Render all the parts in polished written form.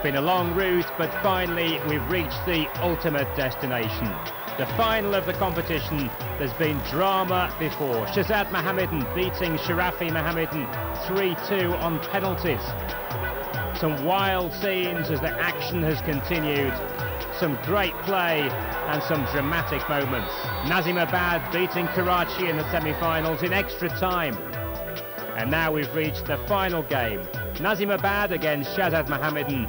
been a long route, but finally we've reached the ultimate destination. The final of the competition. There's been drama before. Shahzad Mohammedan beating Sharafi Mohammedan 3-2 on penalties. Some wild scenes as the action has continued. Some great play and some dramatic moments. Nazim Abad beating Karachi in the semi-finals in extra time. And now we've reached the final game. Nazim Abad against Shahzad Mohammedan.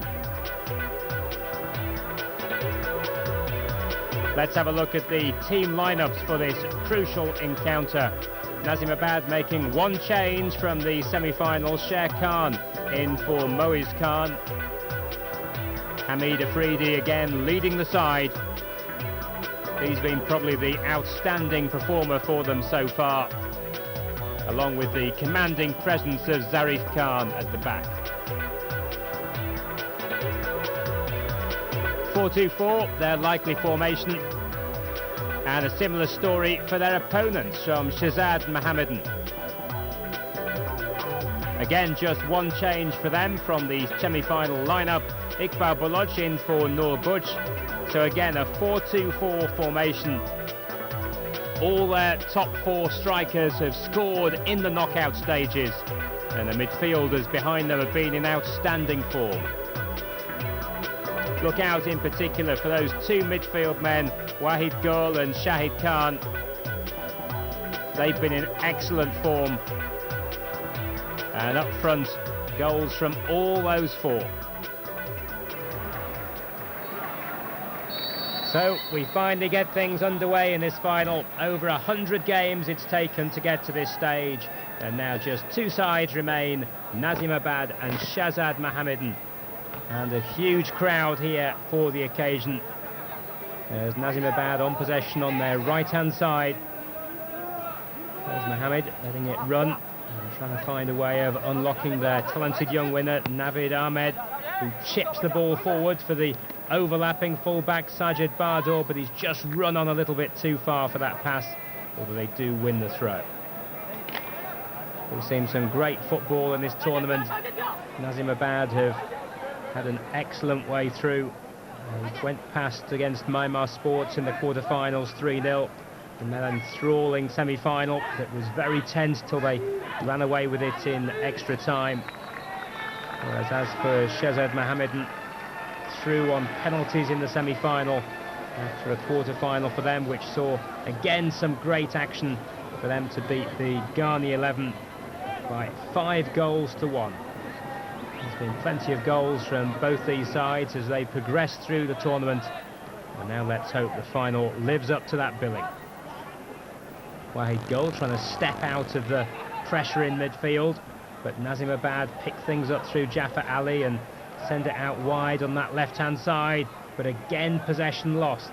Let's have a look at the team lineups for this crucial encounter. Nazim Abad making one change from the semi-finals. Sher Khan in for Moiz Khan. Hamid Afridi again leading the side. He's been probably the outstanding performer for them so far, along with the commanding presence of Zarif Khan at the back. 4-2-4, their likely formation, and a similar story for their opponents from Shahzad Mohammedan. Again, just one change for them from the semi-final lineup. Iqbal Baloch in for Noor Butch. So again, a 4-2-4 formation. All their top four strikers have scored in the knockout stages, and the midfielders behind them have been in outstanding form. Look out in particular for those two midfield men, Wahid Gul and Shahid Khan. They've been in excellent form. And up front, goals from all those four. So we finally get things underway in this final. Over 100 games it's taken to get to this stage, and now just two sides remain, Nazim Abad and Shahzad Mohammedan. And a huge crowd here for the occasion. There's Nazim Abad on possession on their right-hand side. There's Mohammed letting it run, and trying to find a way of unlocking their talented young winner, Navid Ahmed, who chips the ball forward for the overlapping fullback Sajid Bardor, but he's just run on a little bit too far for that pass, although they do win the throw. We've seen some great football in this tournament. Nazim Abad have had an excellent way through. Went past against Myanmar Sports in the quarter-finals 3-0, and then an enthralling semi-final that was very tense till they ran away with it in extra time. Whereas as for Shahzad Mohammedan, through on penalties in the semi-final after a quarter-final for them, which saw again some great action for them to beat the Ghani 11 by 5-1. There's been plenty of goals from both these sides as they progress through the tournament, and now let's hope the final lives up to that billing. Wahid Gul trying to step out of the pressure in midfield, but Nazim Abad picked things up through Jafar Ali and send it out wide on that left-hand side, but again possession lost.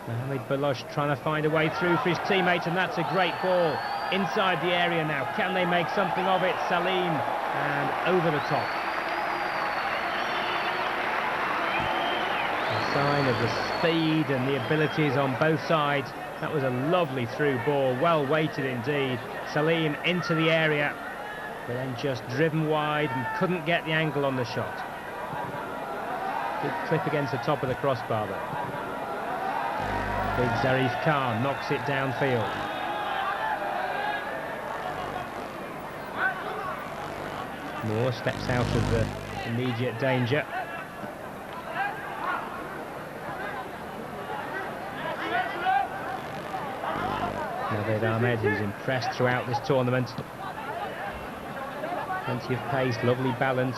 Mohamed Baloch trying to find a way through for his teammates, and that's a great ball inside the area now. Can they make something of it? Salim, and over the top. A sign of the speed and the abilities on both sides. That was a lovely through ball, well weighted indeed. Salim into the area, but then just driven wide and couldn't get the angle on the shot. Good clip against the top of the crossbar though. Big Zarif Khan knocks it downfield. Moore steps out of the immediate danger. Navid Ahmed, who's impressed throughout this tournament. Plenty of pace, lovely balance.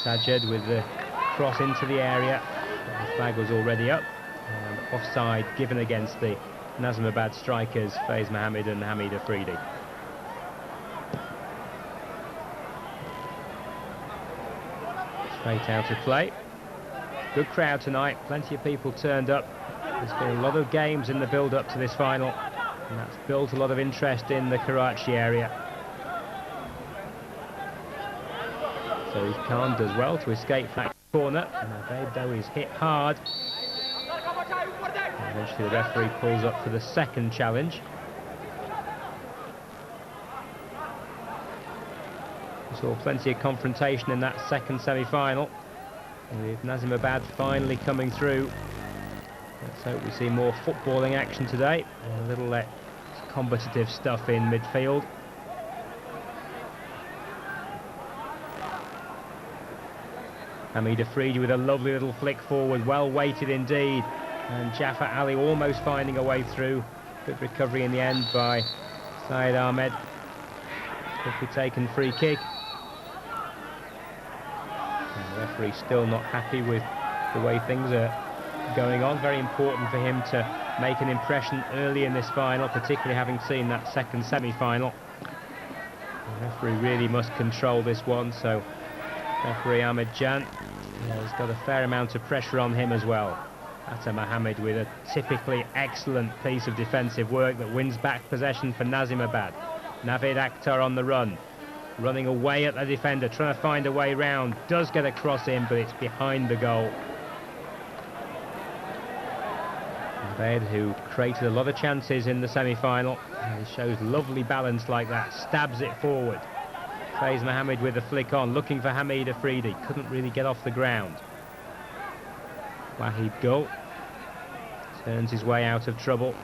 Sajid with the cross into the area. The flag was already up, and offside given against the Nazim Abad strikers, Faiz Mohammed and Hamid Afridi. Straight out of play. Good crowd tonight, plenty of people turned up. There's been a lot of games in the build-up to this final, and that's built a lot of interest in the Karachi area. So he Khan does well to escape that corner, and Abed though is hit hard. And eventually the referee pulls up for the second challenge. We saw plenty of confrontation in that second semi-final, with Nazimabad finally coming through. Let's hope we see more footballing action today, and a little less combative stuff in midfield. Hamid Afridi with a lovely little flick forward, well weighted indeed, and Jafar Ali almost finding a way through. Good recovery in the end by Syed Ahmed. Quickly taken free kick. And the referee still not happy with the way things are going on. Very important for him to make an impression early in this final, particularly having seen that second semi-final. The referee really must control this one, so referee Ahmed Jan has got a fair amount of pressure on him as well. Atta Mohammed with a typically excellent piece of defensive work that wins back possession for Nazimabad. Naveed Akhtar on the run, running away at the defender, trying to find a way round, does get a cross in, but it's behind the goal. Naveed, who created a lot of chances in the semi-final, he shows lovely balance like that, stabs it forward. Faiz Mohammed with a flick on, looking for Hamid Afridi, couldn't really get off the ground. Wahid Gul turns his way out of trouble.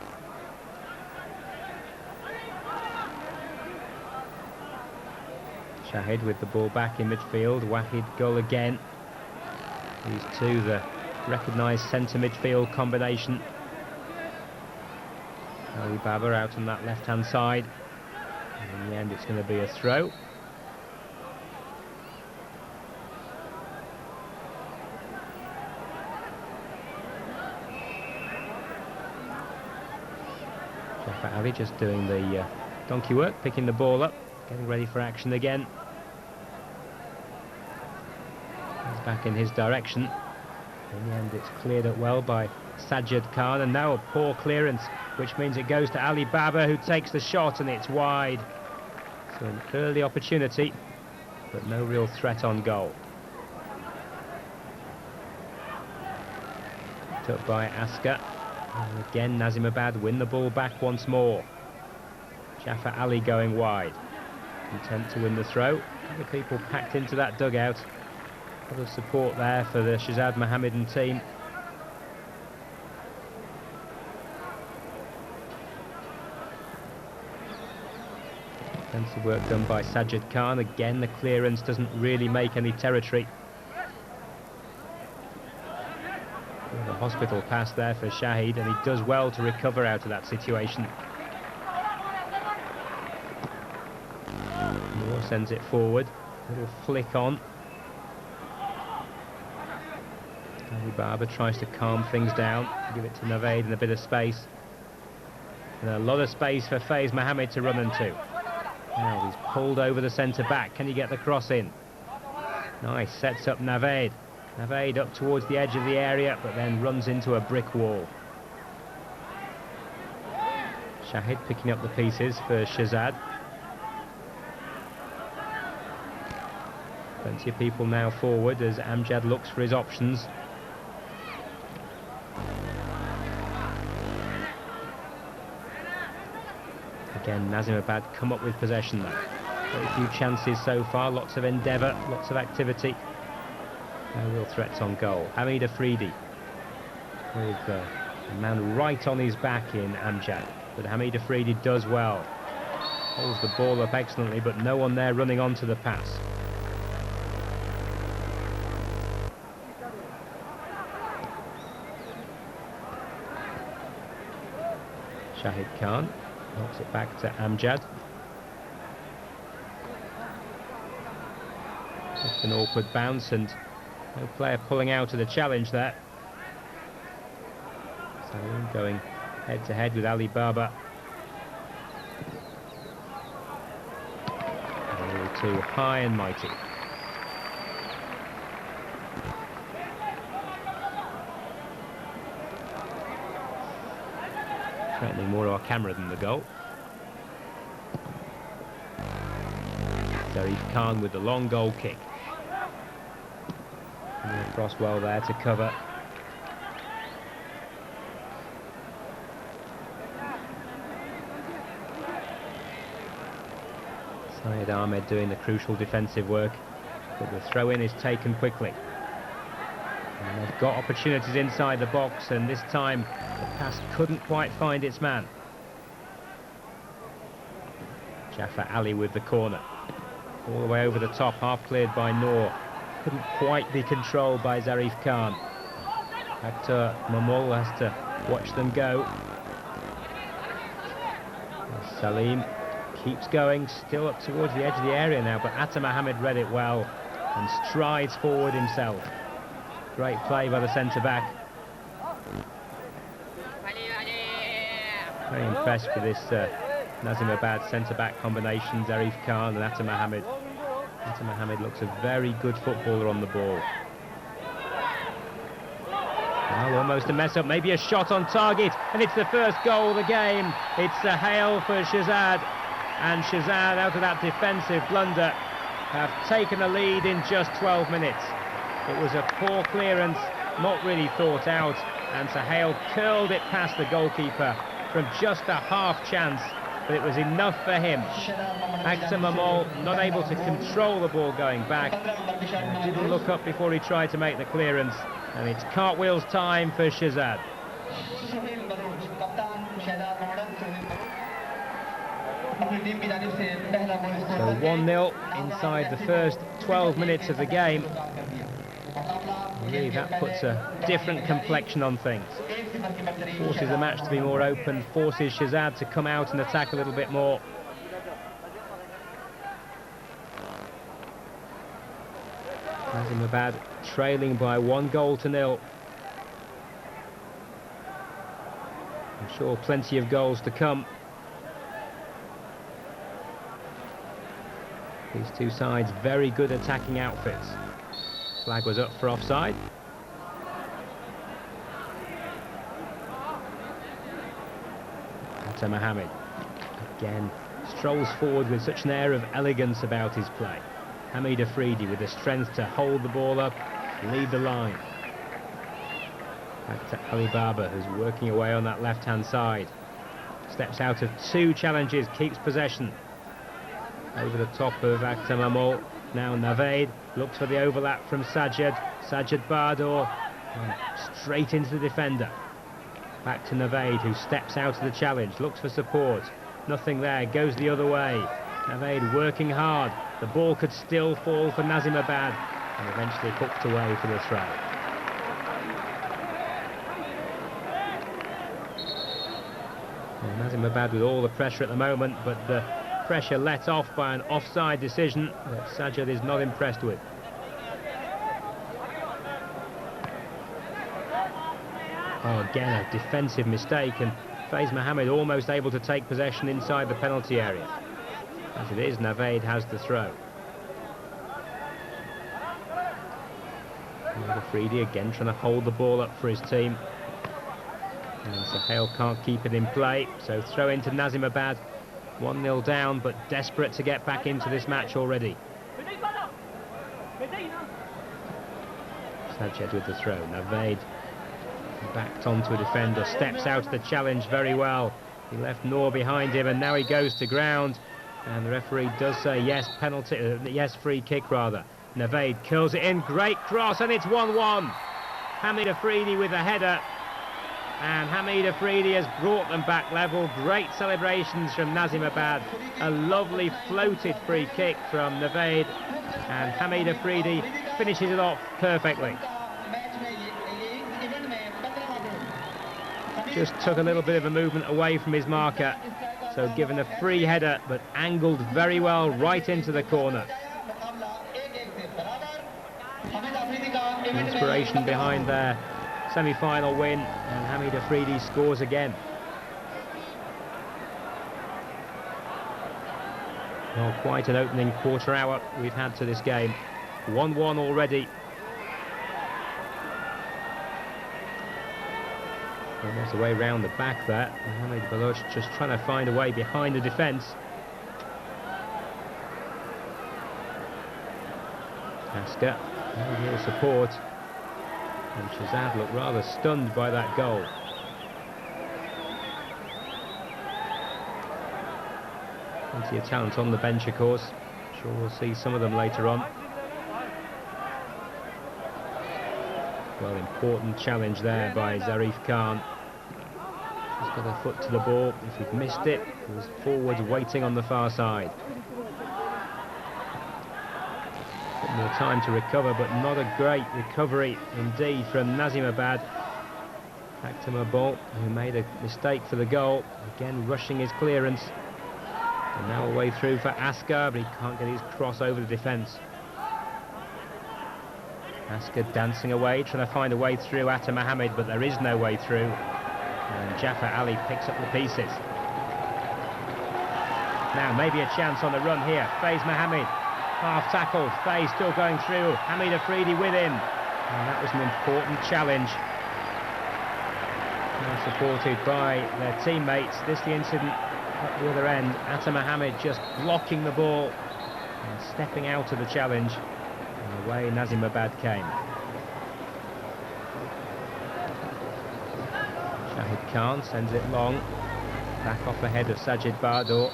Shahid with the ball back in midfield. Wahid Gul again. These two, the recognised centre midfield combination. Ali Baba out on that left-hand side. And in the end, it's going to be a throw. Jafar Ali just doing the donkey work, picking the ball up, getting ready for action again. He's back in his direction. In the end, it's cleared up well by Sajid Khan, and now a poor clearance, which means it goes to Ali Baba, who takes the shot, and it's wide. So an early opportunity, but no real threat on goal. Picked up by Asker. And again, Nazimabad win the ball back once more. Jafar Ali going wide, content to win the throw. The people packed into that dugout. A lot of support there for the Shahzad Mohammedan team. Defensive work done by Sajid Khan. Again, the clearance doesn't really make any territory. The hospital pass there for Shahid, and he does well to recover out of that situation. Moore sends it forward, little flick on. Ali Baba tries to calm things down, give it to Naveed in a bit of space. And a lot of space for Faiz Mohammed to run into. Now he's pulled over the centre back. Can he get the cross in? Nice, sets up Naveed. Naveed up towards the edge of the area, but then runs into a brick wall. Shahid picking up the pieces for Shahzad. Plenty of people now forward as Amjad looks for his options. Again, Nazimabad come up with possession though. Very few chances so far, lots of endeavour, lots of activity. No real threats on goal. Hamid Afridi with a man right on his back in Amjad, but Hamid Afridi does well. Holds the ball up excellently, but no one there running onto the pass. Shahid Khan knocks it back to Amjad. Just an awkward bounce, and no player pulling out of the challenge there. Salim going head to head with Ali Baba. A little too high and mighty. Threatening more our camera than the goal. Zarif Khan with the long goal kick. Across well there to cover. Syed Ahmed doing the crucial defensive work, but the throw-in is taken quickly. And they've got opportunities inside the box, and this time the pass couldn't quite find its man. Jafar Ali with the corner. All the way over the top, half cleared by Noor. Couldn't quite be controlled by Zarif Khan. Actor Mamul has to watch them go. Salim keeps going, still up towards the edge of the area now, but Atta Mohammed read it well and strides forward himself. Great play by the centre-back. Very impressed with this Nazimabad centre-back combination, Zarif Khan and Atta Mohammed. Atta Mohammed looks a very good footballer on the ball. Oh, almost a mess up, maybe a shot on target, and it's the first goal of the game. It's a hail for Shahzad, and Shahzad, out of that defensive blunder, have taken the lead in just 12 minutes. It was a poor clearance, not really thought out, and Sahel curled it past the goalkeeper from just a half chance, but it was enough for him. Akhtar Mamul not able to control the ball going back, didn't look up before he tried to make the clearance, and it's cartwheels time for Shahzad. So 1-0 inside the first 12 minutes of the game. I believe that puts a different complexion on things. Forces the match to be more open, forces Shahzad to come out and attack a little bit more. Nazimabad trailing by 1-0. I'm sure plenty of goals to come. These two sides very good attacking outfits. Flag was up for offside. Atta Mohammed again strolls forward with such an air of elegance about his play. Hamid Afridi with the strength to hold the ball up, lead the line. Back to Ali Baba, who's working away on that left-hand side. Steps out of two challenges, keeps possession. Over the top of Akhtar Mamul. Now Navaid looks for the overlap from Sajjad Bardor, straight into the defender. Back to Navaid, who steps out of the challenge, looks for support. Nothing there, goes the other way. Navaid working hard. The ball could still fall for Nazimabad, and eventually hooked away for the throw. Well, Nazimabad with all the pressure at the moment, but the pressure let off by an offside decision that Sajjad is not impressed with. Oh, again a defensive mistake, and Faiz Mohammed almost able to take possession inside the penalty area. As it is, Navaid has the throw. Afridi again trying to hold the ball up for his team. And Sahel can't keep it in play, so throw into Nazimabad. 1-0 down, but desperate to get back into this match already. Sajjad with the throw. Navaid backed onto a defender, steps out of the challenge very well. He left Noor behind him, and now he goes to ground. And the referee does say yes, penalty, yes, free kick rather. Navaid curls it in, great cross, and it's 1-1. Hamid Afridi with the header. And Hamid Afridi has brought them back level. Great celebrations from Nazimabad. A lovely floated free kick from Navaid. And Hamid Afridi finishes it off perfectly. Just took a little bit of a movement away from his marker. So given a free header, but angled very well right into the corner. Inspiration behind their semi-final win, and Hamid Afridi scores again. Well, quite an opening quarter hour we've had to this game. 1-1 already. Almost the way round the back there. Mohamed Baloch just trying to find a way behind the defence. Asker, no real support. And Shahzad looked rather stunned by that goal. Plenty of talent on the bench, of course. Sure we'll see some of them later on. Well, important challenge there by Zarif Khan. He's got a foot to the ball. If he'd missed it, he was forwards waiting on the far side. Bit more time to recover, but not a great recovery indeed from Nazimabad. Akhtar Ball, who made a mistake for the goal, again rushing his clearance. And now a way through for Askar, but he can't get his cross over the defence. Askar dancing away, trying to find a way through Atta Mohammed, but there is no way through. And Jafar Ali picks up the pieces. Now maybe a chance on the run here. Faiz Mohammed, half tackled. Faiz still going through. Hamid Afridi with him. And that was an important challenge. Now supported by their teammates. This the incident at the other end. Atta Mohammed just blocking the ball and stepping out of the challenge. And away Nazimabad came. Shahid Khan sends it long. Back off ahead of Sajid Bardor.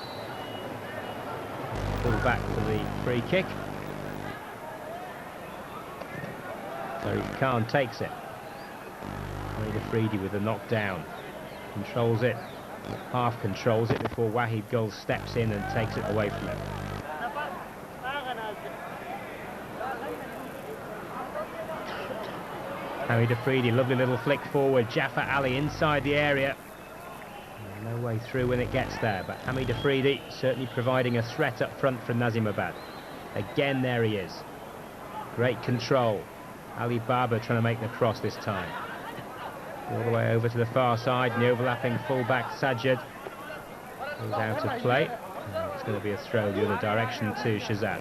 Pull back for the free kick. Zarif Khan takes it. Hamid Afridi with the knockdown. Controls it. Half controls it before Wahid Gul steps in and takes it away from him. Hamid Afridi, lovely little flick forward. Jafar Ali inside the area. No way through when it gets there, but Hamid Afridi certainly providing a threat up front for Nazimabad. Again, there he is. Great control. Ali Baba trying to make the cross this time. All the way over to the far side, and the overlapping fullback Sajid goes out of play. And it's going to be a throw the other direction to Shahzad.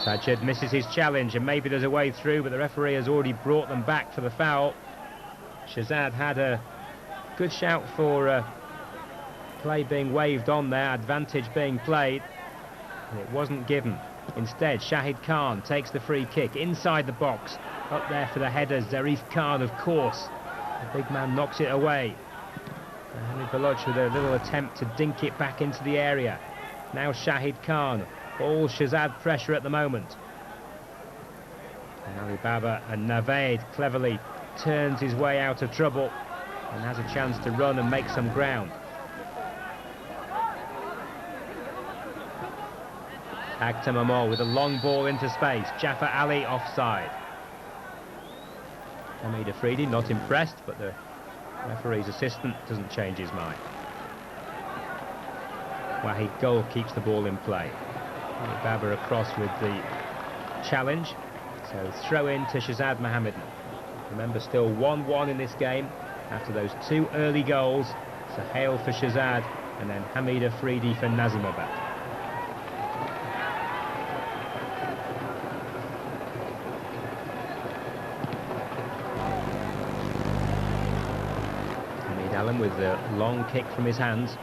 Sajid misses his challenge, and maybe there's a way through, but the referee has already brought them back for the foul. Shahzad had a good shout for play being waved on there, advantage being played, and it wasn't given. Instead, Shahid Khan takes the free kick inside the box. Up there for the header, Zarif Khan, of course. The big man knocks it away. Hamid Baloch with a little attempt to dink it back into the area. Now Shahid Khan. All Shahzad pressure at the moment. And Ali Baba and Naved cleverly turns his way out of trouble and has a chance to run and make some ground. Akhtar Mamol with a long ball into space. Jafar Ali offside. Hamid Afridi not impressed, but the referee's assistant doesn't change his mind. Wahid Gul keeps the ball in play. Ali Baba across with the challenge. So throw in to Shahzad Mohammed. Remember, still 1-1 in this game after those two early goals. Sahel for Shahzad and then Hamid Afridi for Nazimabad. With the long kick from his hands.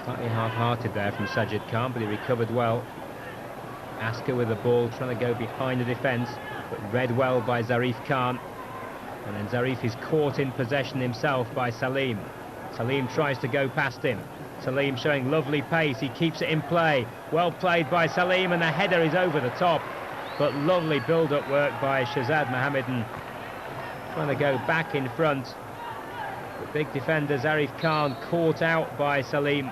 Slightly half-hearted there from Sajid Khan, but he recovered well. Askar with the ball, trying to go behind the defence, but read well by Zarif Khan. And then Zarif is caught in possession himself by Salim. Salim tries to go past him. Salim showing lovely pace, he keeps it in play. Well played by Salim, and the header is over the top. But lovely build-up work by Shahzad Mohammedan. Trying to go back in front. The big defender Zarif Khan caught out by Salim.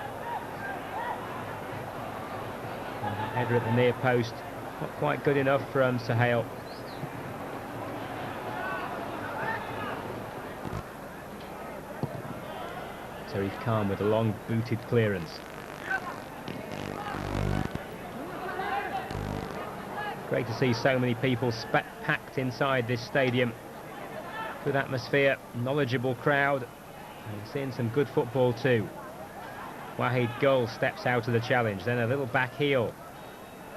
And the header at the near post, not quite good enough from Sahel. Zarif Khan with a long booted clearance. Great to see so many people packed inside this stadium. Good atmosphere, knowledgeable crowd, and seeing some good football too. Wahid Gul steps out of the challenge, then a little back heel.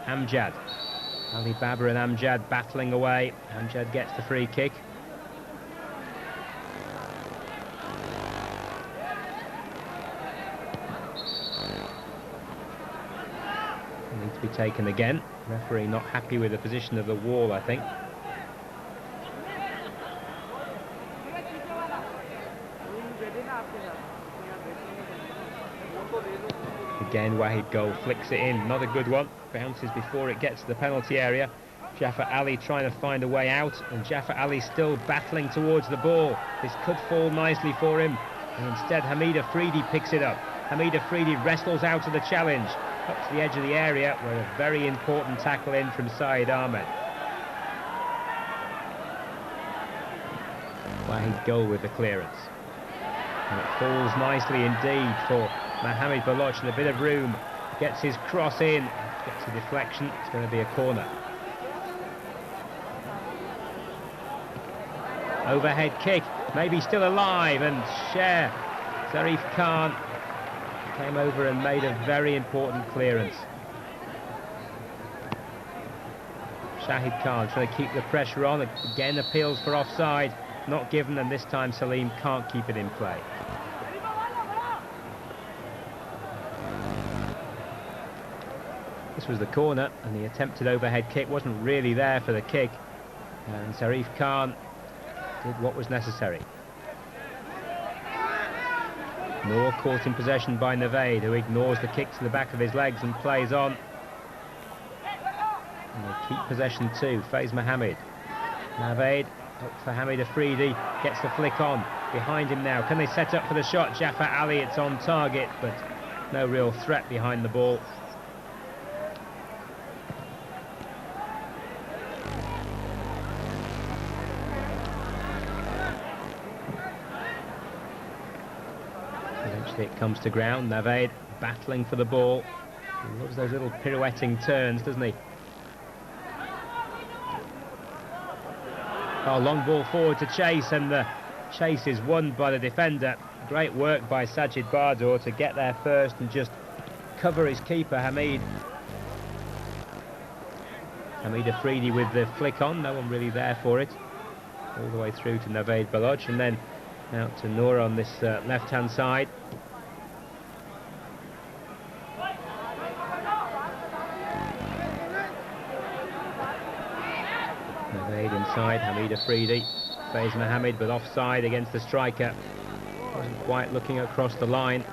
Amjad. Ali Baba and Amjad battling away. Amjad gets the free kick. Need to be taken again. Referee not happy with the position of the wall, I think. Again, Wahid Goal flicks it in, not a good one. Bounces before it gets to the penalty area. Jaffer Ali trying to find a way out, and Jaffer Ali still battling towards the ball. This could fall nicely for him, and instead Hamid Afridi picks it up. Hamid Afridi wrestles out of the challenge, up to the edge of the area, where a very important tackle in from Saeed Ahmed. Wahid Goal with the clearance. And it falls nicely indeed for Mohamed Baloch in a bit of room. Gets his cross in, gets a deflection, it's going to be a corner. Overhead kick, maybe still alive, and Zarif Khan came over and made a very important clearance. Shahid Khan trying to keep the pressure on, again appeals for offside, not given, and this time Salim can't keep it in play. This was the corner, and the attempted overhead kick wasn't really there for the kick, and Zarif Khan did what was necessary. Noor caught in possession by Navaid, who ignores the kick to the back of his legs and plays on. And they keep possession too. Faiz Mohammed. Navaid up for Hamid Afridi, gets the flick on. Behind him now, can they set up for the shot? Jaffer Ali, it's on target, but no real threat behind the ball. Eventually it comes to ground. Navaid battling for the ball. He loves those little pirouetting turns, doesn't he? Oh, long ball forward to Chase, and the chase is won by the defender. Great work by Sajid Bardor to get there first and just cover his keeper, Hamid. Hamid Afridi with the flick on, no one really there for it. All the way through to Navaid Baloch, and then out to Noor on this left-hand side. Navaid inside, Hamid Afridi. Faiz Mohammed, but offside against the striker. Wasn't quite looking across the line.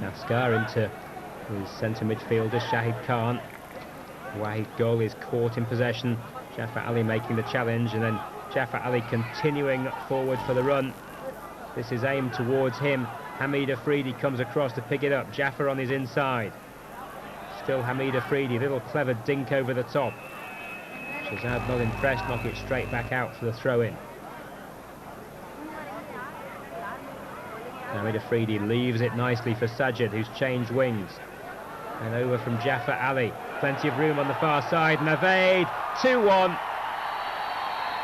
Naskar into his centre midfielder, Shahid Khan. Wahid Goal is caught in possession. Jaffer Ali making the challenge, and then Jaffer Ali continuing forward for the run. This is aimed towards him. Hamid Afridi comes across to pick it up. Jaffer on his inside. Still Hamid Afridi, little clever dink over the top. Shazad not impressed, knock it straight back out for the throw-in. Hamid Afridi leaves it nicely for Sajid, who's changed wings. And over from Jaffer Ali. Plenty of room on the far side. Navaid, 2-1.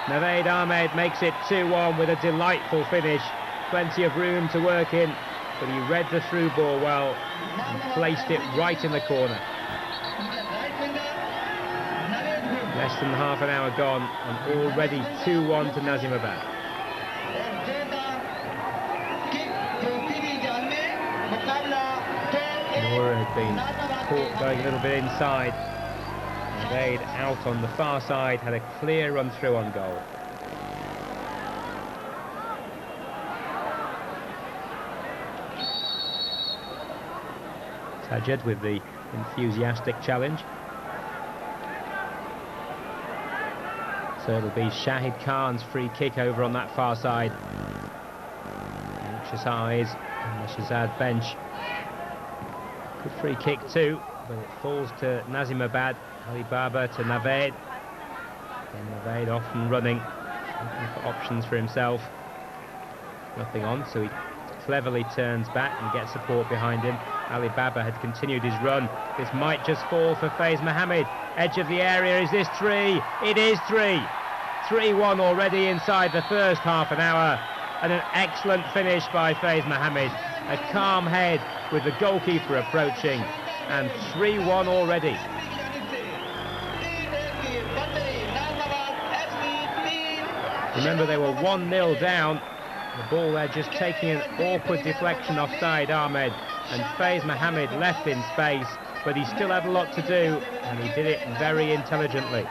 Navaid Ahmed makes it 2-1 with a delightful finish. Plenty of room to work in, but he read the through ball well and placed it right in the corner. Less than half an hour gone, and already 2-1 to Nazimabad. Noor had been caught going a little bit inside. Navaid out on the far side, had a clear run through on goal. Sajid with the enthusiastic challenge. So it'll be Shahid Khan's free kick over on that far side. Anxious eyes on the Shazad bench. Good free kick too, but it falls to Nazimabad. Ali Baba to Navaid. And Navaid off and running, looking for options for himself. Nothing on, so he cleverly turns back and gets support behind him. Ali Baba had continued his run. This might just fall for Faiz Mohammed. Edge of the area, is this 3? It is 3. 3-1 already inside the first half an hour. And an excellent finish by Faiz Mohammed. A calm head with the goalkeeper approaching. And 3-1 already. Remember, they were 1-0 down. The ball there just taking an awkward deflection offside Ahmed. and Faiz Mohammed left in space, but he still had a lot to do, and he did it very intelligently.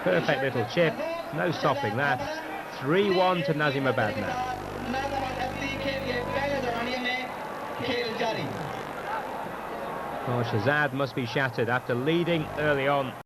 Perfect little chip, no stopping that. 3-1 to Nazimabad now. Well, Shahzad must be shattered after leading early on.